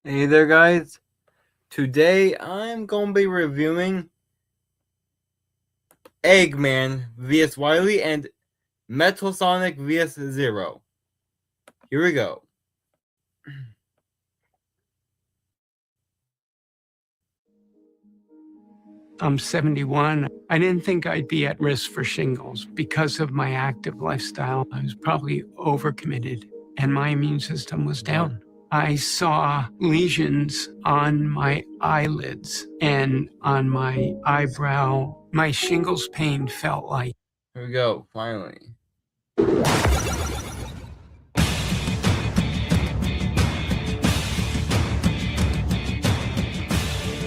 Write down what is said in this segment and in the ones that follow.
Hey there, guys. Today I'm going to be reviewing Eggman vs. Wiley and Metal Sonic vs. Zero. Here we go. I'm 71. I didn't think I'd be at risk for shingles because of my active lifestyle. I was probably overcommitted and my immune system was down. I saw lesions on my eyelids and on my eyebrow. My shingles pain felt like. Here we go, finally.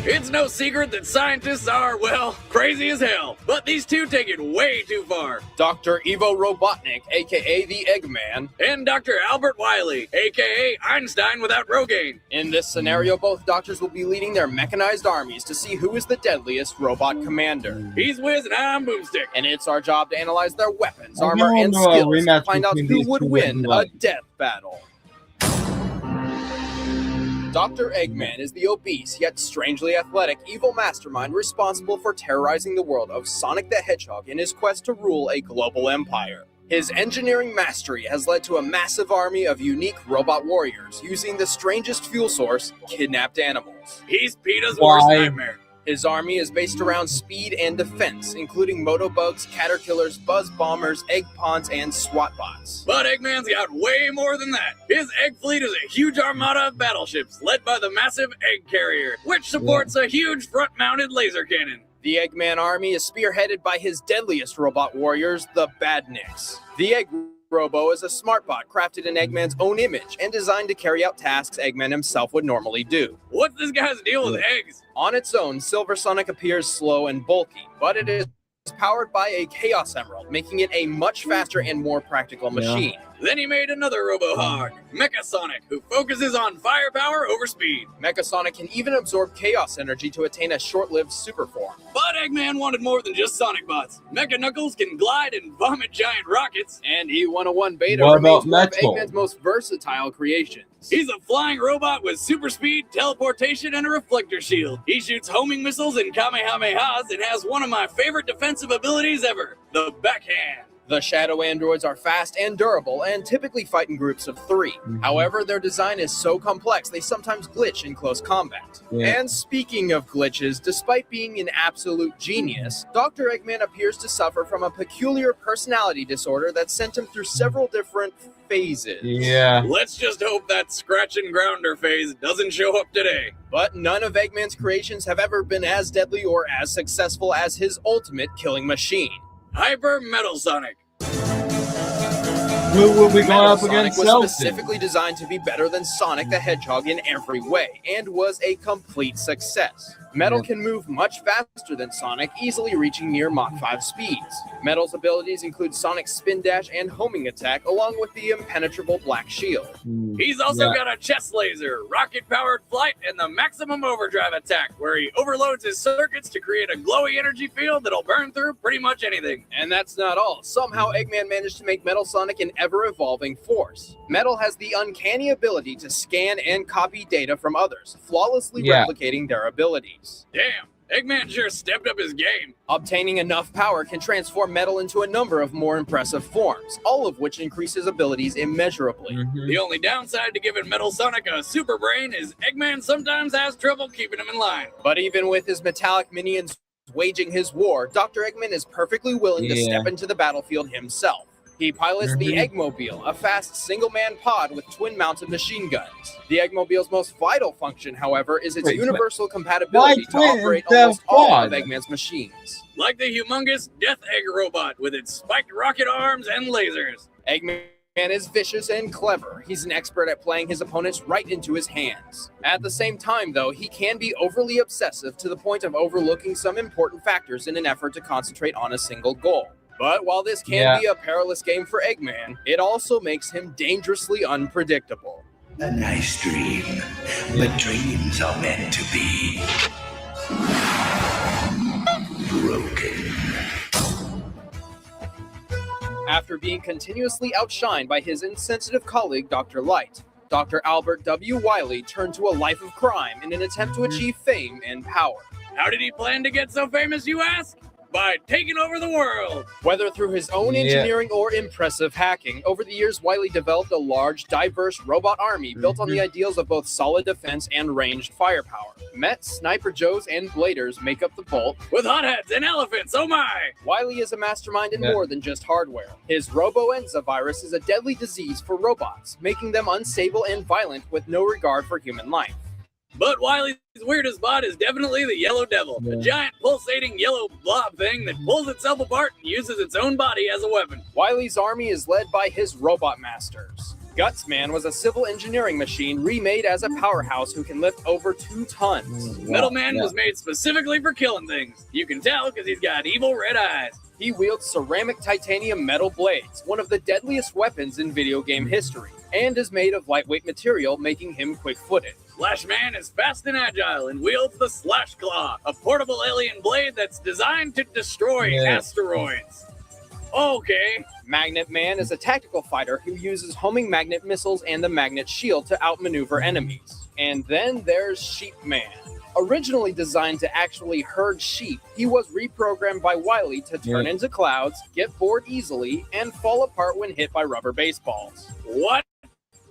It's no secret that scientists are, well, crazy as hell. But these two take it way too far. Dr. Ivo Robotnik, aka the Eggman, and Dr. Albert Wiley, aka Einstein without Rogaine. In this scenario, both doctors will be leading their mechanized armies to see who is the deadliest robot commander. He's Wiz and I'm Boomstick. And it's our job to analyze their weapons, armor, and skills to find out who would win a death battle. Dr. Eggman is the obese yet strangely athletic evil mastermind responsible for terrorizing the world of Sonic the Hedgehog in his quest to rule a global empire. His engineering mastery has led to a massive army of unique robot warriors using the strangest fuel source, kidnapped animals. He's PETA's worst nightmare. His army is based around speed and defense, including motobugs, caterpillars, buzz bombers, egg pawns, and SWAT bots. But Eggman's got way more than that. His egg fleet is a huge armada of battleships led by the massive egg carrier, which supports a huge front-mounted laser cannon. The Eggman army is spearheaded by his deadliest robot warriors, the Badniks. The Egg Robo is a smart bot crafted in Eggman's own image and designed to carry out tasks Eggman himself would normally do. What's this guy's deal with eggs? On its own, Silver Sonic appears slow and bulky, but it is powered by a Chaos Emerald, making it a much faster and more practical machine. Then he made another Robo-Hog, Mecha Sonic, who focuses on firepower over speed. Mecha Sonic can even absorb chaos energy to attain a short-lived super form. But Eggman wanted more than just Sonic bots. Mecha Knuckles can glide and vomit giant rockets. And E101 Beta remains one of Eggman's most versatile creations. He's a flying robot with super speed, teleportation, and a reflector shield. He shoots homing missiles and Kamehamehas and has one of my favorite defensive abilities ever, the backhand. The Shadow Androids are fast and durable and typically fight in groups of 3. However, their design is so complex they sometimes glitch in close combat. And speaking of glitches, despite being an absolute genius, Dr. Eggman appears to suffer from a peculiar personality disorder that sent him through several different phases. Let's just hope that scratch and grounder phase doesn't show up today. But none of Eggman's creations have ever been as deadly or as successful as his ultimate killing machine. Hyper Metal Sonic. Who will be going Metal up Sonic against was specifically designed to be better than Sonic the Hedgehog in every way, and was a complete success. Metal can move much faster than Sonic, easily reaching near Mach 5 speeds. Metal's abilities include Sonic's spin dash and homing attack, along with the impenetrable black shield. He's also got a chest laser, rocket-powered flight, and the maximum overdrive attack, where he overloads his circuits to create a glowy energy field that'll burn through pretty much anything. And that's not all. Somehow Eggman managed to make Metal Sonic an ever-evolving force. Metal has the uncanny ability to scan and copy data from others, flawlessly replicating their abilities. Damn, Eggman sure stepped up his game. Obtaining enough power can transform Metal into a number of more impressive forms, all of which increase his abilities immeasurably. The only downside to giving Metal Sonic a super brain is Eggman sometimes has trouble keeping him in line. But even with his metallic minions waging his war, Dr. Eggman is perfectly willing to step into the battlefield himself. He pilots the Eggmobile, a fast single-man pod with twin-mounted machine guns. The Eggmobile's most vital function, however, is its universal compatibility to operate almost all of Eggman's machines. Like the humongous Death Egg robot with its spiked rocket arms and lasers. Eggman is vicious and clever. He's an expert at playing his opponents right into his hands. At the same time, though, he can be overly obsessive to the point of overlooking some important factors in an effort to concentrate on a single goal. But while this can be a perilous game for Eggman, it also makes him dangerously unpredictable. A nice dream, but dreams are meant to be broken. After being continuously outshined by his insensitive colleague, Dr. Light, Dr. Albert W. Wiley turned to a life of crime in an attempt to achieve fame and power. How did he plan to get so famous, you ask? By taking over the world. Whether through his own engineering or impressive hacking, over the years Wiley developed a large, diverse robot army built on the ideals of both solid defense and ranged firepower. Mets, Sniper Joes, and Bladers make up the bulk. With hotheads and elephants, oh my! Wiley is a mastermind in more than just hardware. His Robo-Enza virus is a deadly disease for robots, making them unstable and violent with no regard for human life. But Wiley's weirdest bot is definitely the Yellow Devil, a giant pulsating yellow blob thing that pulls itself apart and uses its own body as a weapon. Wiley's army is led by his robot masters. Gutsman was a civil engineering machine remade as a powerhouse who can lift over 2 tons. Middleman was made specifically for killing things. You can tell because he's got evil red eyes. He wields ceramic titanium metal blades, one of the deadliest weapons in video game history, and is made of lightweight material, making him quick-footed. Flashman is fast and agile and wields the Slash Claw, a portable alien blade that's designed to destroy asteroids. Okay. Magnet Man is a tactical fighter who uses homing magnet missiles and the magnet shield to outmaneuver enemies. And then there's Sheep Man. Originally designed to actually herd sheep, he was reprogrammed by Wiley to turn into clouds, get bored easily, and fall apart when hit by rubber baseballs. What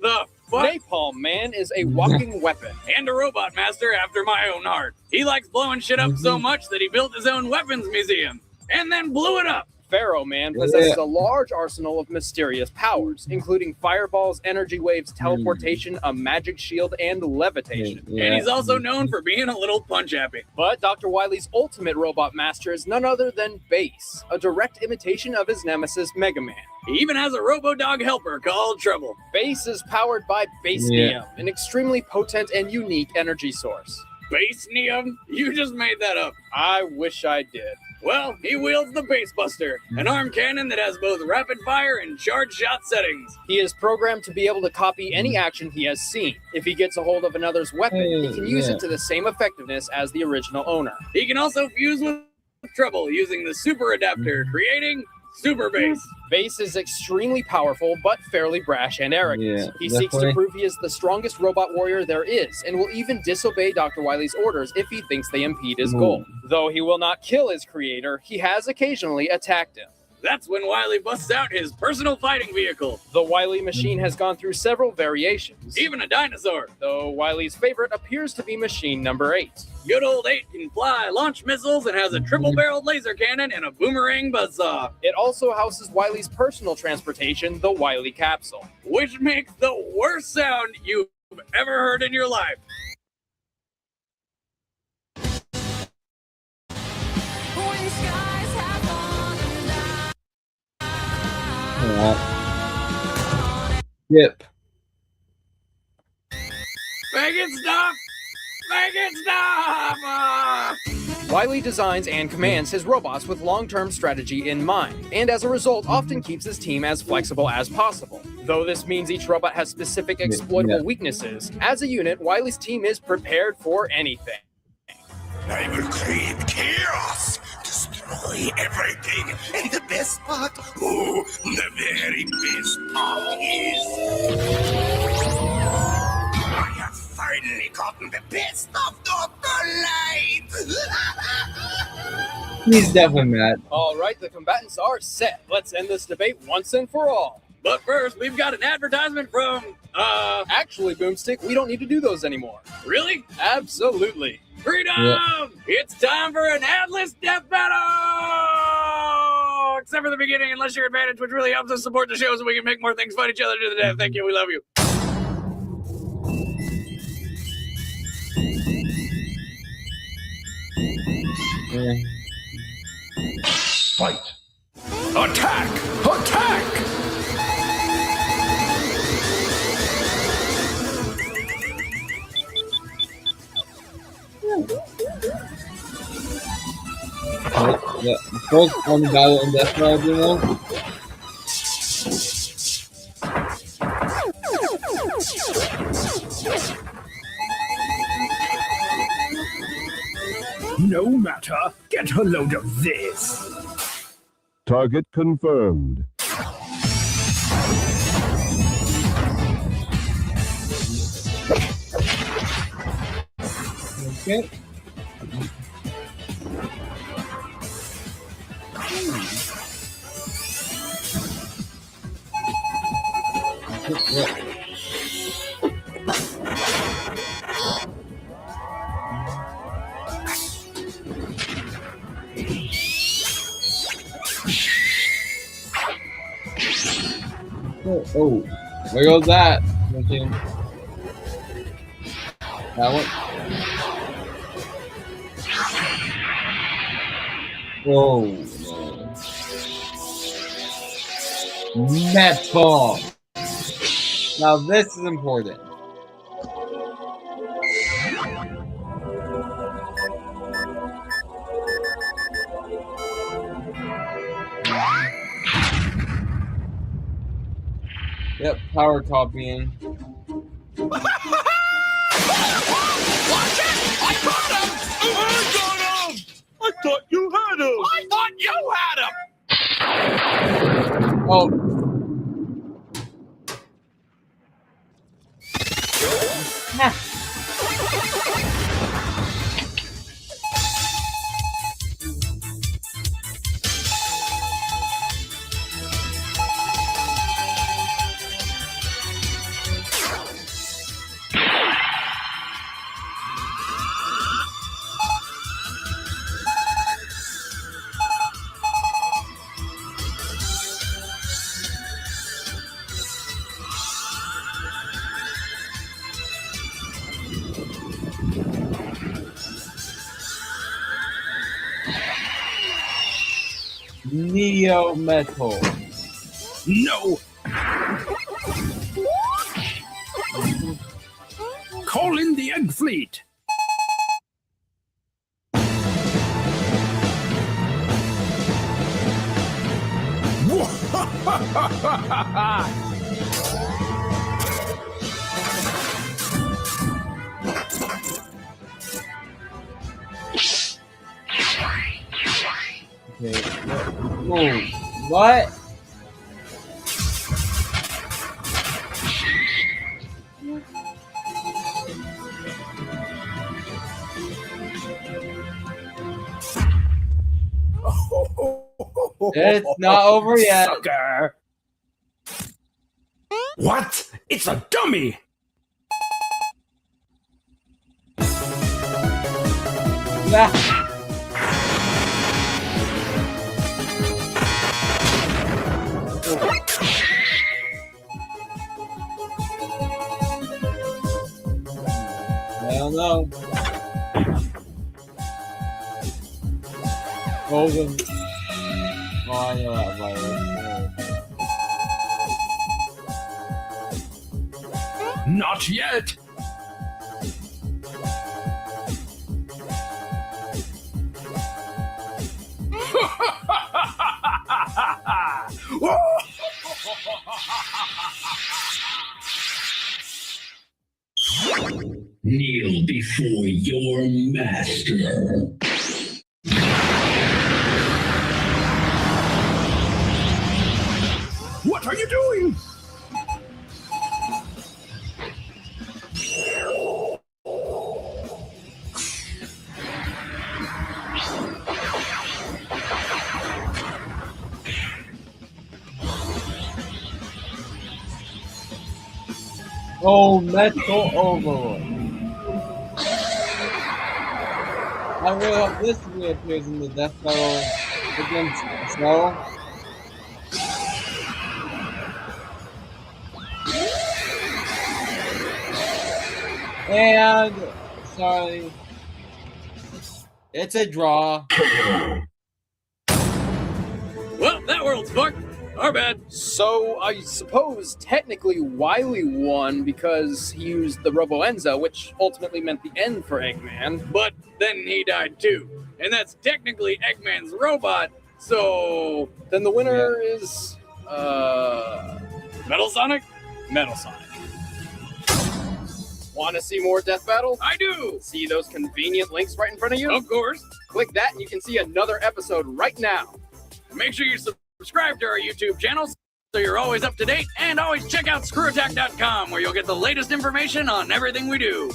the fuck? Napalm Man is a walking weapon. And a robot master after my own heart. He likes blowing shit up so much that he built his own weapons museum. And then blew it up. Pharaoh Man possesses a large arsenal of mysterious powers, including fireballs, energy waves, teleportation, a magic shield, and levitation. And he's also known for being a little punch-happy. But Dr. Wiley's ultimate robot master is none other than Base, a direct imitation of his nemesis Mega Man. He even has a robo-dog helper called Trouble. Base is powered by Basenium, an extremely potent and unique energy source. Basenium? You just made that up. I wish I did. Well, he wields the Base Buster, an arm cannon that has both rapid fire and charge shot settings. He is programmed to be able to copy any action he has seen. If he gets a hold of another's weapon, he can use it to the same effectiveness as the original owner. He can also fuse with Trouble using the Super Adapter, creating Super Base. Base is extremely powerful, but fairly brash and arrogant. He seeks to prove he is the strongest robot warrior there is, and will even disobey Dr. Wiley's orders if he thinks they impede his goal. Though he will not kill his creator, he has occasionally attacked him. That's when Wiley busts out his personal fighting vehicle. The Wiley machine has gone through several variations. Even a dinosaur. Though Wiley's favorite appears to be machine number 8. Good old 8 can fly, launch missiles, and has a triple-barreled laser cannon and a boomerang buzzsaw. It also houses Wiley's personal transportation, the Wiley capsule. Which makes the worst sound you've ever heard in your life. Yep. Make it stop! Make it stop! Wiley designs and commands his robots with long-term strategy in mind, and as a result often keeps his team as flexible as possible. Though this means each robot has specific exploitable weaknesses, as a unit, Wiley's team is prepared for anything. I will create chaos, destroy everything, and the best part, the very best part is... I have finally gotten the best of Dr. Light! He's definitely mad. Alright, the combatants are set. Let's end this debate once and for all. But first, we've got an advertisement from, Actually, Boomstick, we don't need to do those anymore. Really? Absolutely. Freedom! Yeah. It's time for an Atlas Death Battle! Except for the beginning, unless you're advantage, which really helps us support the show so we can make more things fight each other to the death. Thank you, we love you. Fight! Attack! Attack! Yeah, first one battle in Death Battle, you know? No matter. Get a load of this. Target confirmed. Okay. Oh, there goes that. Okay. That one. Whoa, no. Metal. Now this is important. Yep, power copying. Watch it! I got him! I got him! I thought you had him! I thought you had him! Oh. Neo Metal. No! Call in the egg fleet! Okay. Oh, what? It's not over yet. Sucker! What? It's a dummy! Yeah. I don't know. Golden. Oh, I know that virus. Not yet! Kneel before your master. What are you doing? Oh, Metal Overlord. I really hope this reappears in the death battle against Snow. And sorry, it's a draw. Well, that world's fucked. Our bad. So I suppose technically Wiley won because he used the Roboenza, which ultimately meant the end for Eggman. But then he died too. And that's technically Eggman's robot, so... Then the winner is... Metal Sonic? Metal Sonic. Want to see more Death Battle? I do! See those convenient links right in front of you? Of course. Click that and you can see another episode right now. Make sure you subscribe to our YouTube channel so you're always up to date, and always check out screwattack.com where you'll get the latest information on everything we do.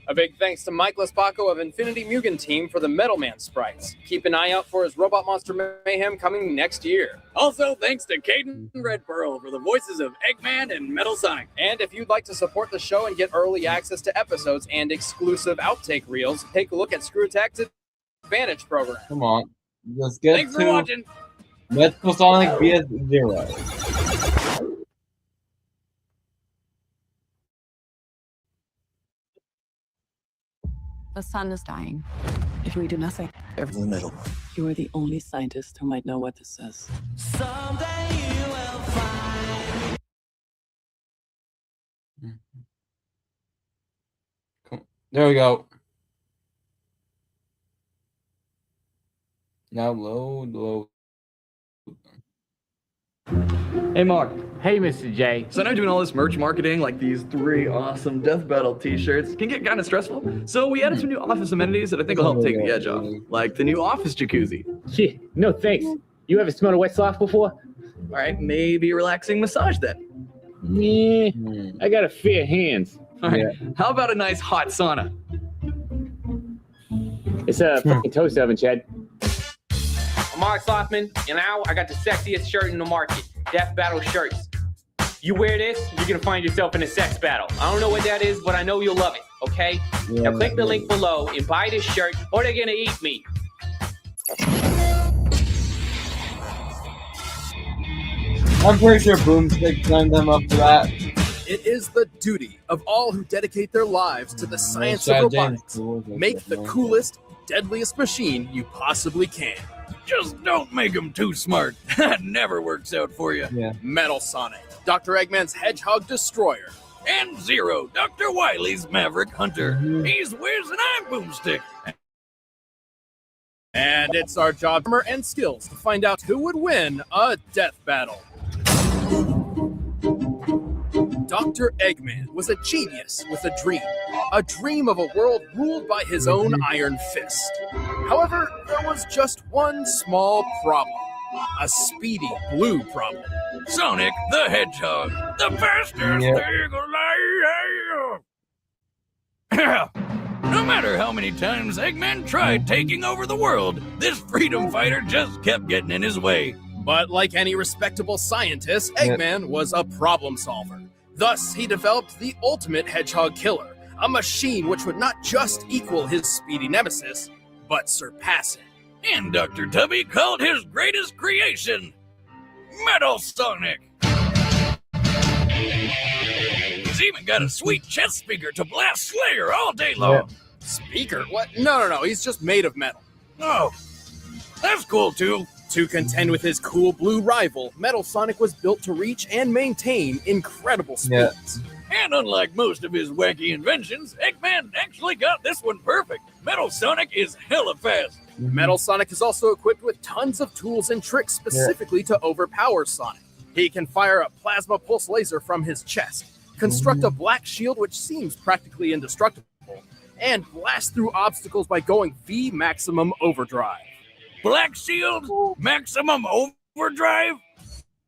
A big thanks to Mike Lespaco of Infinity Mugen team for the Metal Man sprites. Keep an eye out for his Robot Monster Mayhem coming next year. Also, thanks to Caden Red Pearl for the voices of Eggman and Metal Sonic. And if you'd like to support the show and get early access to episodes and exclusive outtake reels, take a look at Screw Attack's Advantage program. Come on. Let's get Thanks for to watching. Metal Sonic VS0. The sun is dying. If we do nothing, Ever in the middle. you are the only scientist who might know what this says. Someday you will find. There we go. Now load. Hey, Mark. Hey, Mr. J. So I know doing all this merch marketing, like these 3 awesome Death Battle t-shirts, can get kind of stressful. So we added some new office amenities that I think will help take the edge off, like the new office jacuzzi. Shit, no thanks. You ever smelled a wet sock before? All right, maybe a relaxing massage then. Yeah, I got a fair hands. All right, how about a nice hot sauna? It's a fucking toast oven, Chad. I'm Mark Slothman, and now I got the sexiest shirt in the market, Death Battle shirts. You wear this, you're gonna find yourself in a sex battle. I don't know what that is, but I know you'll love it, okay? Now click the link below and buy this shirt, or they're gonna eat me. I'm pretty sure Boomstick signed them up for that. It is the duty of all who dedicate their lives to the science of robotics. Make the coolest, deadliest machine you possibly can. Just don't make them too smart. That never works out for you. Yeah. Metal Sonic, Dr. Eggman's Hedgehog Destroyer. And Zero, Dr. Wiley's Maverick Hunter. He's Wiz and I'm Boomstick. And it's our job and skills to find out who would win a death battle. Dr. Eggman was a genius with a dream of a world ruled by his own iron fist. However, there was just one small problem. A speedy blue problem. Sonic the Hedgehog, the fastest thing alive. No matter how many times Eggman tried taking over the world, this freedom fighter just kept getting in his way. But like any respectable scientist, Eggman was a problem solver. Thus, he developed the ultimate hedgehog killer, a machine which would not just equal his speedy nemesis, but surpass it. And Dr. Tubby called his greatest creation, Metal Sonic. He's even got a sweet chest speaker to blast Slayer all day long. Speaker? What? No, he's just made of metal. Oh, that's cool too. To contend with his cool blue rival, Metal Sonic was built to reach and maintain incredible speeds. And unlike most of his wacky inventions, Eggman actually got this one perfect. Metal Sonic is hella fast. Metal Sonic is also equipped with tons of tools and tricks specifically to overpower Sonic. He can fire a plasma pulse laser from his chest, construct a black shield which seems practically indestructible, and blast through obstacles by going V maximum overdrive. Black Shield? Maximum Overdrive?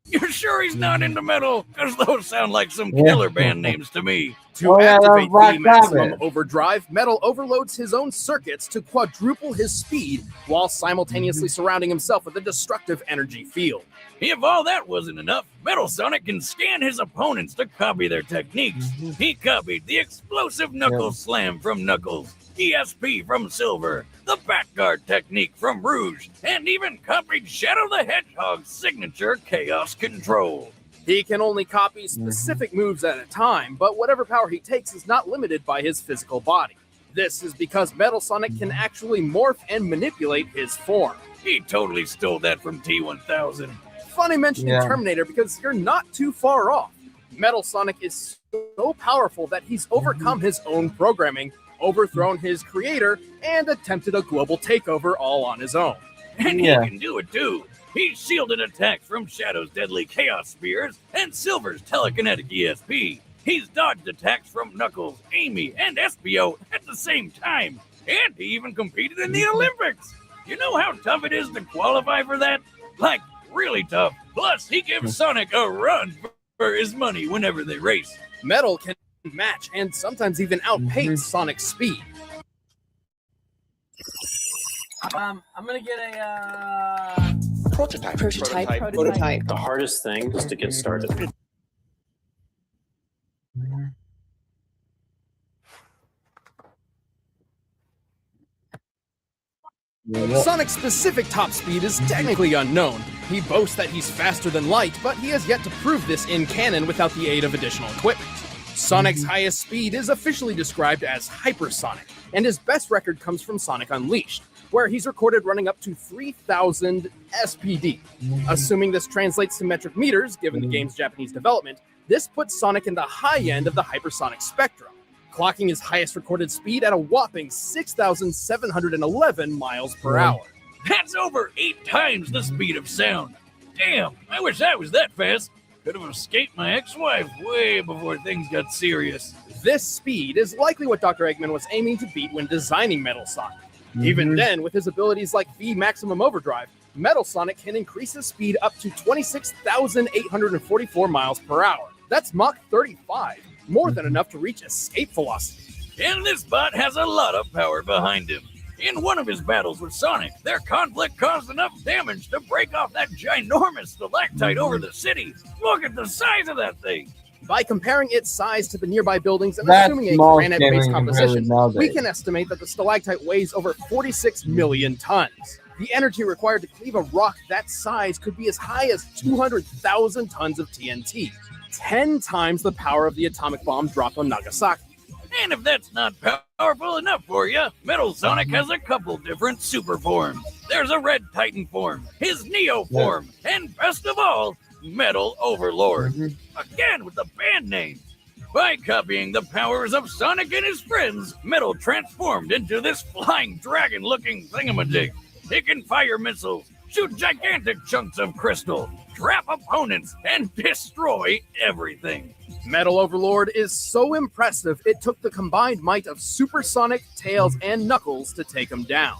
You're sure he's not into metal? Because those sound like some killer band names to me. To activate the maximum overdrive, Metal overloads his own circuits to quadruple his speed while simultaneously surrounding himself with a destructive energy field. If all that wasn't enough, Metal Sonic can scan his opponents to copy their techniques. He copied the explosive Knuckles Slam from Knuckles, ESP from Silver, the Batguard technique from Rouge, and even copied Shadow the Hedgehog's signature Chaos Control. He can only copy specific moves at a time, but whatever power he takes is not limited by his physical body. This is because Metal Sonic can actually morph and manipulate his form. He totally stole that from T-1000. Funny mentioning Terminator because you're not too far off. Metal Sonic is so powerful that he's overcome his own programming, overthrown his creator, and attempted a global takeover all on his own. And he can do it too. He's shielded attacks from Shadow's deadly Chaos Spears and Silver's telekinetic ESP. He's dodged attacks from Knuckles, Amy, and Espio at the same time. And he even competed in the Olympics. You know how tough it is to qualify for that? Like, really tough. Plus, he gives Sonic a run for his money whenever they race. Metal can match and sometimes even outpace Sonic's speed. I'm gonna get a prototype. The hardest thing is to get started. Sonic's specific top speed is technically unknown. He boasts that he's faster than light, but he has yet to prove this in canon without the aid of additional equipment. Sonic's highest speed is officially described as hypersonic, and his best record comes from Sonic Unleashed, where he's recorded running up to 3,000 SPD. Assuming this translates to metric meters, given the game's Japanese development, this puts Sonic in the high end of the hypersonic spectrum, clocking his highest recorded speed at a whopping 6,711 miles per hour. That's over 8 times the speed of sound. Damn, I wish I was that fast. Could have escaped my ex-wife way before things got serious. This speed is likely what Dr. Eggman was aiming to beat when designing Metal Sonic. Even then, with his abilities like V Maximum Overdrive, Metal Sonic can increase his speed up to 26,844 miles per hour. That's Mach 35, more than enough to reach escape velocity. And this bot has a lot of power behind him. In one of his battles with Sonic, their conflict caused enough damage to break off that ginormous stalactite over the city. Look at the size of that thing. By comparing its size to the nearby buildings and assuming a granite-based composition, we can estimate that the stalactite weighs over 46 million tons. The energy required to cleave a rock that size could be as high as 200,000 tons of TNT, 10 times the power of the atomic bomb dropped on Nagasaki. And if that's not powerful enough for you, Metal Sonic has a couple different super forms. There's a Red Titan form, his Neo form, and best of all, Metal Overlord. Again with the band name. By copying the powers of Sonic and his friends, Metal transformed into this flying dragon-looking thingamajig. It can fire missiles, shoot gigantic chunks of crystal, trap opponents, and destroy everything. Metal Overlord is so impressive, it took the combined might of Supersonic, Tails, and Knuckles to take him down.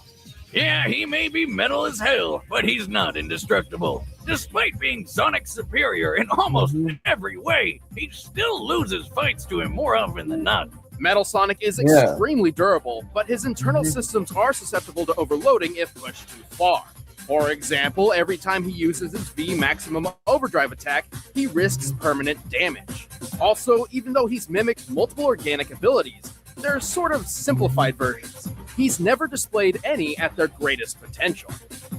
Yeah, he may be metal as hell, but he's not indestructible. Despite being Sonic's superior in almost every way, he still loses fights to him more often than not. Metal Sonic is extremely durable, but his internal systems are susceptible to overloading if pushed too far. For example, every time he uses his V Maximum Overdrive attack, he risks permanent damage. Also, even though he's mimicked multiple organic abilities, they're sort of simplified versions. He's never displayed any at their greatest potential.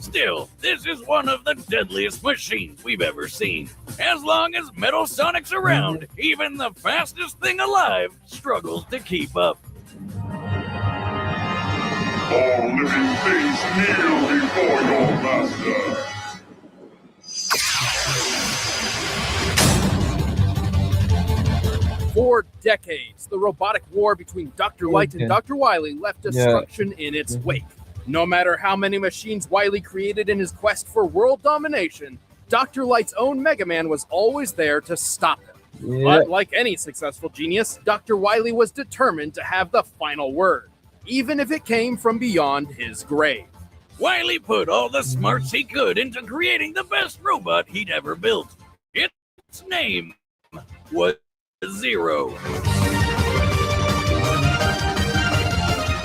Still, this is one of the deadliest machines we've ever seen. As long as Metal Sonic's around, even the fastest thing alive struggles to keep up. All living things kneel before your master. For decades, the robotic war between Dr. Light and Dr. Wily left destruction in its wake. No matter how many machines Wily created in his quest for world domination, Dr. Light's own Mega Man was always there to stop him. But like any successful genius, Dr. Wily was determined to have the final word, even if it came from beyond his grave. Wiley put all the smarts he could into creating the best robot he'd ever built. Its name was Zero.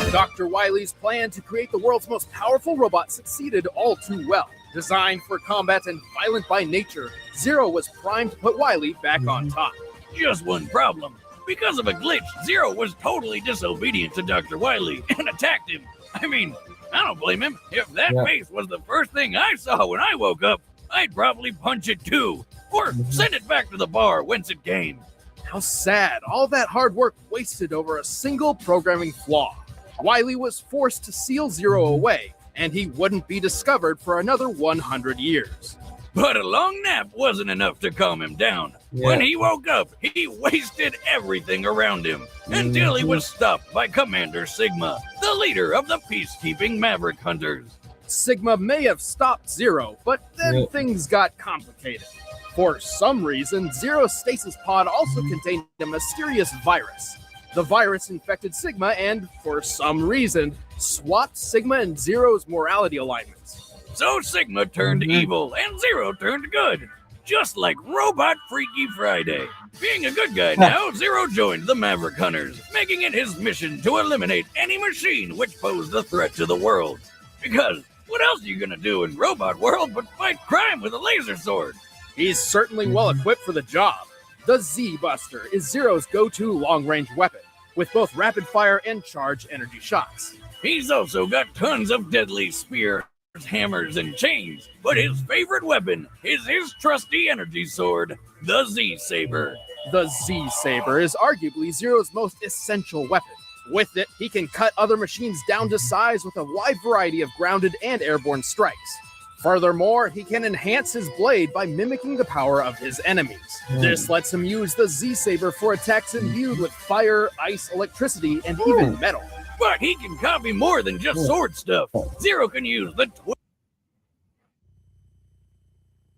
Dr. Wily's plan to create the world's most powerful robot succeeded all too well. Designed for combat and violent by nature, Zero was primed to put Wily back on top. Just one problem. Because of a glitch, Zero was totally disobedient to Dr. Wily and attacked him. I mean, I don't blame him. If that face was the first thing I saw when I woke up, I'd probably punch it too. Or send it back to the bar whence it came. How sad. All that hard work wasted over a single programming flaw. Wily was forced to seal Zero away, and he wouldn't be discovered for another 100 years. But a long nap wasn't enough to calm him down. When he woke up, he wasted everything around him until he was stopped by Commander Sigma, the leader of the peacekeeping Maverick Hunters. Sigma may have stopped Zero, but then things got complicated. For some reason, Zero's stasis pod also contained a mysterious virus. The virus infected Sigma and, for some reason, swapped Sigma and Zero's morality alignments. So Sigma turned evil and Zero turned good, just like Robot Freaky Friday. Being a good guy now, Zero joined the Maverick Hunters, making it his mission to eliminate any machine which posed a threat to the world. Because what else are you gonna do in Robot World but fight crime with a laser sword? He's certainly well equipped for the job. The Z-Buster is Zero's go-to long-range weapon, with both rapid fire and charge energy shots. He's also got tons of deadly spears, hammers, and chains, but his favorite weapon is his trusty energy sword, the Z-Saber. The Z-Saber is arguably Zero's most essential weapon. With it, he can cut other machines down to size with a wide variety of grounded and airborne strikes. Furthermore, he can enhance his blade by mimicking the power of his enemies. This lets him use the Z-Saber for attacks imbued with fire, ice, electricity, and even metal. But he can copy more than just sword stuff. Zero can use the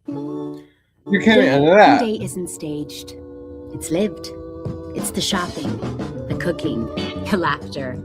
You can't handle that. Day isn't staged. It's lived. It's the shopping, the cooking, the laughter.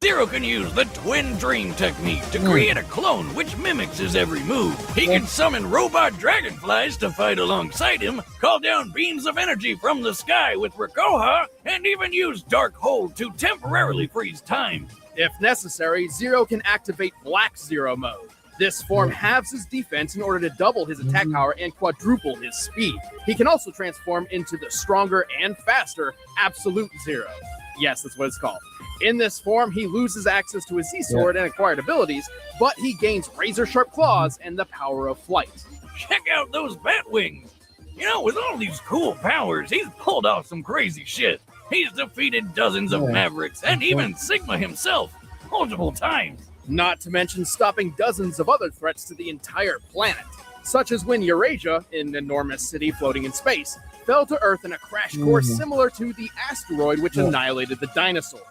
Zero can use the Twin Dream technique to create a clone which mimics his every move. He can summon robot dragonflies to fight alongside him, call down beams of energy from the sky with Rakoha, and even use Dark Hold to temporarily freeze time. If necessary, Zero can activate Black Zero mode. This form halves his defense in order to double his attack power and quadruple his speed. He can also transform into the stronger and faster Absolute Zero. Yes, that's what it's called. In this form, he loses access to his Z-Sword and acquired abilities, but he gains razor-sharp claws and the power of flight. Check out those bat wings! You know, with all these cool powers, he's pulled off some crazy shit. He's defeated dozens of Mavericks and even Sigma himself, multiple times. Not to mention stopping dozens of other threats to the entire planet, such as when Eurasia, an enormous city floating in space, fell to Earth in a crash course similar to the asteroid which annihilated the dinosaurs.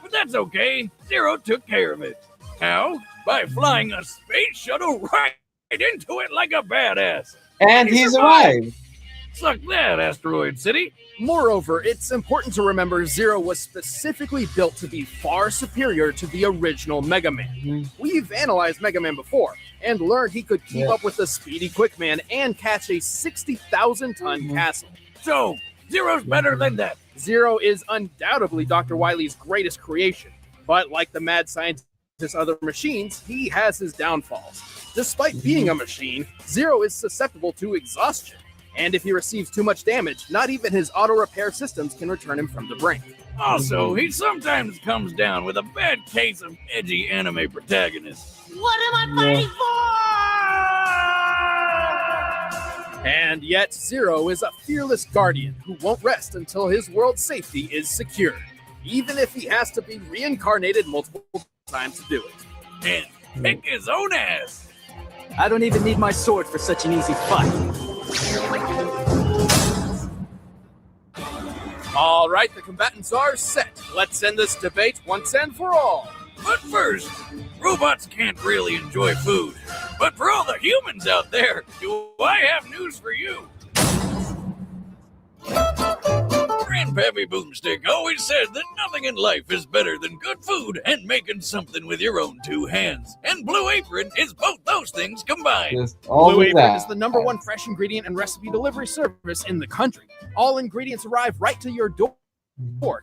But that's okay. Zero took care of it. How? By flying a space shuttle right into it like a badass. And he's arrived. Suck that, Asteroid City. Moreover, it's important to remember Zero was specifically built to be far superior to the original Mega Man. We've analyzed Mega Man before and learned he could keep up with the speedy Quick Man and catch a 60,000-ton castle. So, Zero's better than that. Zero is undoubtedly Dr. Wily's greatest creation, but like the mad scientist's other machines, he has his downfalls. Despite being a machine, Zero is susceptible to exhaustion, and if he receives too much damage, not even his auto-repair systems can return him from the brink. Also, he sometimes comes down with a bad case of edgy anime protagonists. What am I fighting for? And yet, Zero is a fearless guardian who won't rest until his world's safety is secured, even if he has to be reincarnated multiple times to do it. And kick his own ass. I don't even need my sword for such an easy fight. All right, the combatants are set. Let's end this debate once and for all. But first, robots can't really enjoy food. But for all the humans out there, do I have news for you? Grandpappy Boomstick always said that nothing in life is better than good food and making something with your own two hands. And Blue Apron is both those things combined. Blue Apron is the #1 fresh ingredient and recipe delivery service in the country. All ingredients arrive right to your door,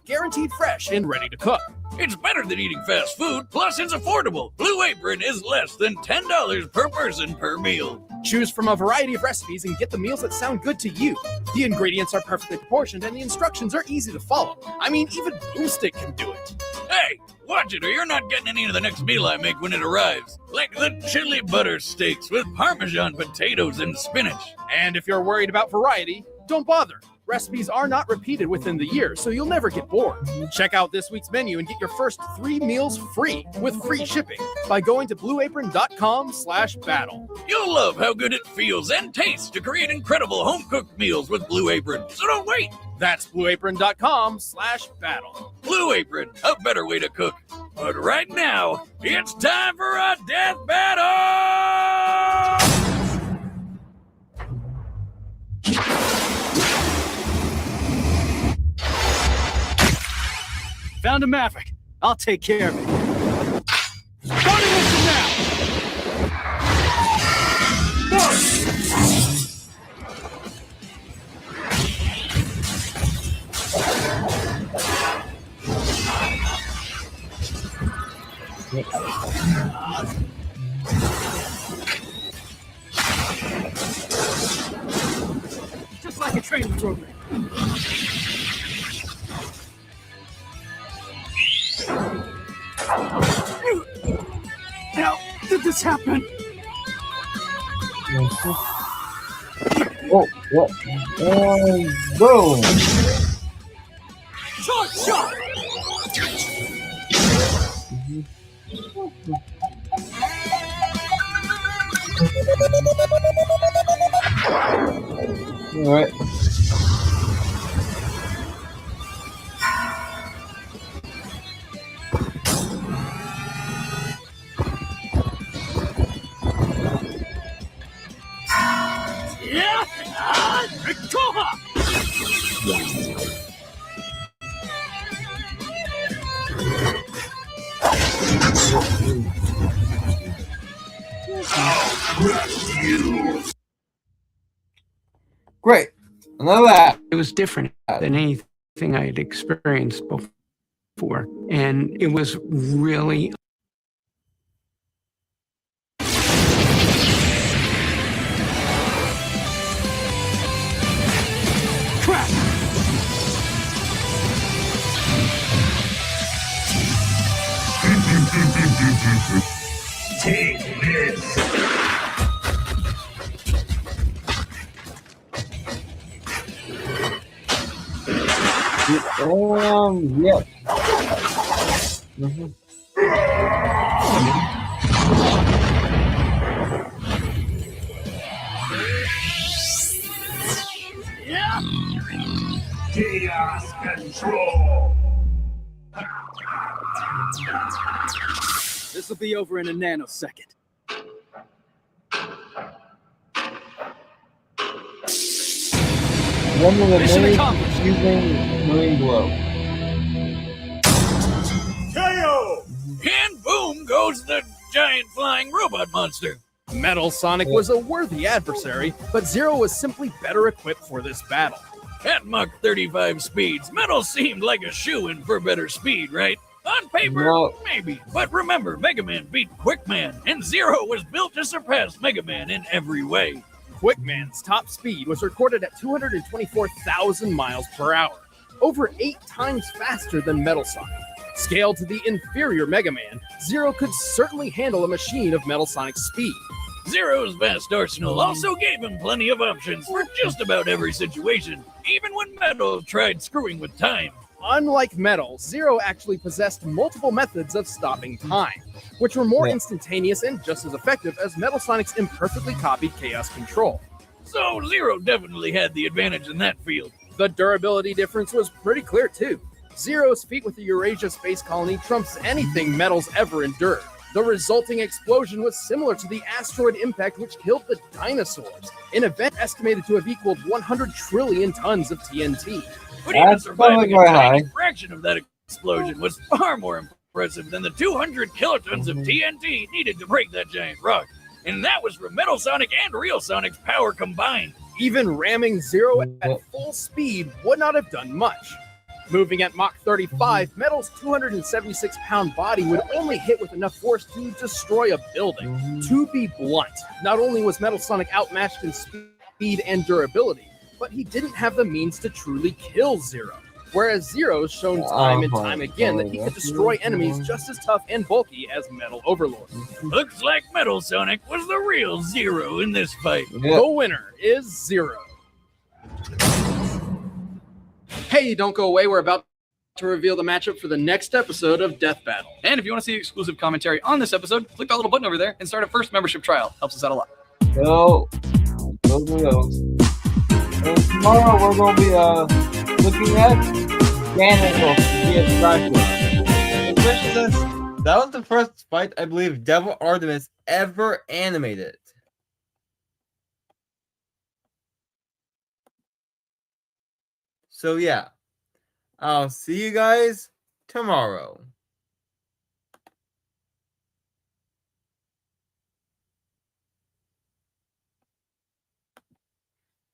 guaranteed fresh and ready to cook. It's better than eating fast food, plus it's affordable. Blue Apron is less than $10 per person per meal. Choose from a variety of recipes and get the meals that sound good to you. The ingredients are perfectly proportioned and the instructions are easy to follow. I mean, even Boomstick can do it. Hey, watch it or you're not getting any of the next meal I make when it arrives. Like the chili butter steaks with Parmesan potatoes and spinach. And if you're worried about variety, don't bother. Recipes are not repeated within the year, so you'll never get bored. Check out this week's menu and get your first 3 meals free with free shipping by going to blueapron.com/battle. You'll love how good it feels and tastes to create incredible home-cooked meals with Blue Apron, so don't wait. That's blueapron.com/battle. Blue Apron, a better way to cook. But right now, it's time for a death battle! Found a Maverick. I'll take care of it. Starting with you now! Just like a training program. How did this happen? Oh, what? And boom! Short shot! Alright. Yeah! Koha! Great. Another that. It was different than anything I had experienced before. And it was really crap! Take this. Yep. Mm-hmm. Yeah! Chaos control. This will be over in a nanosecond. One of the Mission main accomplished. using marine blow. KO! And boom goes the giant flying robot monster. Metal Sonic was a worthy adversary, but Zero was simply better equipped for this battle. At Mach 35 speeds, Metal seemed like a shoo-in for better speed, right? On paper, No. maybe. But remember, Mega Man beat Quickman, and Zero was built to surpass Mega Man in every way. Quickman's top speed was recorded at 224,000 miles per hour, over 8 times faster than Metal Sonic. Scaled to the inferior Mega Man, Zero could certainly handle a machine of Metal Sonic's speed. Zero's vast arsenal also gave him plenty of options for just about every situation, even when Metal tried screwing with time. Unlike Metal, Zero actually possessed multiple methods of stopping time, which were more instantaneous and just as effective as Metal Sonic's imperfectly copied Chaos Control. So Zero definitely had the advantage in that field. The durability difference was pretty clear too. Zero's feat with the Eurasia Space Colony trumps anything Metal's ever endured. The resulting explosion was similar to the asteroid impact which killed the dinosaurs, an event estimated to have equaled 100 trillion tons of TNT. But even That's surviving probably a tiny high. fraction of that explosion was far more impressive than the 200 kilotons of TNT needed to break that giant rock. And that was from Metal Sonic and Real Sonic's power combined. Even ramming Zero at full speed would not have done much. Moving at Mach 35, Metal's 276-pound body would only hit with enough force to destroy a building. To be blunt, not only was Metal Sonic outmatched in speed and durability, but he didn't have the means to truly kill Zero. Whereas Zero's shown time and time again that he could destroy enemies just as tough and bulky as Metal Overlord. Looks like Metal Sonic was the real Zero in this fight. The winner is Zero. Hey, don't go away. We're about to reveal the matchup for the next episode of Death Battle. And if you want to see exclusive commentary on this episode, click that little button over there and start a first membership trial. Helps us out a lot. So, those are those. And tomorrow we're going to be looking at Ganondorf vs. Dracula. Especially since that was the first fight I believe Devil Artemis ever animated. So yeah, I'll see you guys tomorrow.